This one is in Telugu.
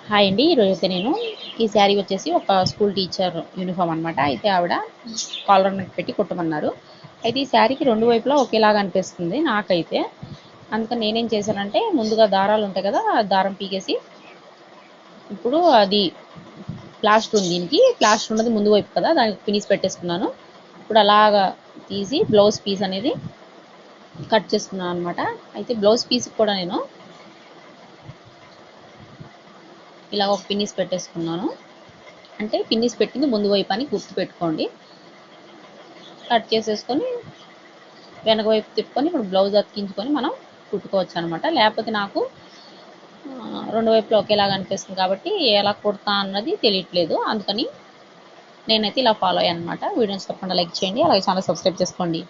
హాయ్ అండి. ఈరోజైతే నేను ఈ శారీ వచ్చేసి ఒక స్కూల్ టీచర్ యూనిఫామ్ అనమాట. అయితే ఆవిడ కాలర్ నెక్ పెట్టి కుట్టమన్నారు. అయితే ఈ శారీకి రెండు వైపులా ఒకేలాగా అనిపిస్తుంది నాకైతే. అందుకని నేనేం చేశానంటే ముందుగా దారాలు ఉంటాయి కదా, ఆ దారం పీకేసి ఇప్పుడు అది ప్లాస్టర్ ఉంది, దీనికి ప్లాస్టర్ ఉన్నది ముందు వైపు కదా, దానికి పినిస్ పెట్టేసుకున్నాను. ఇప్పుడు అలాగా తీసి బ్లౌజ్ పీస్ అనేది కట్ చేసుకున్నాను అనమాట. అయితే బ్లౌజ్ పీస్ కూడా నేను ఇలా ఒక పిన్నిస్ పెట్టేసుకున్నాను. అంటే పిన్నిస్ పెట్టింది ముందు వైపు అని గుర్తు పెట్టుకోండి. కట్ చేసేసుకొని వెనక వైపు తిప్పుకొని ఇప్పుడు బ్లౌజ్ అతికించుకొని మనం కుట్టుకోవచ్చు అనమాట. లేకపోతే నాకు రెండు వైపులో ఒకేలాగా అనిపిస్తుంది కాబట్టి ఎలా కుడతా అన్నది తెలియట్లేదు. అందుకని నేనైతే ఇలా ఫాలో అయ్యాను అనమాట. వీడియోని తప్పకుండా లైక్ చేయండి, అలాగే ఛానల్ సబ్స్క్రైబ్ చేసుకోండి.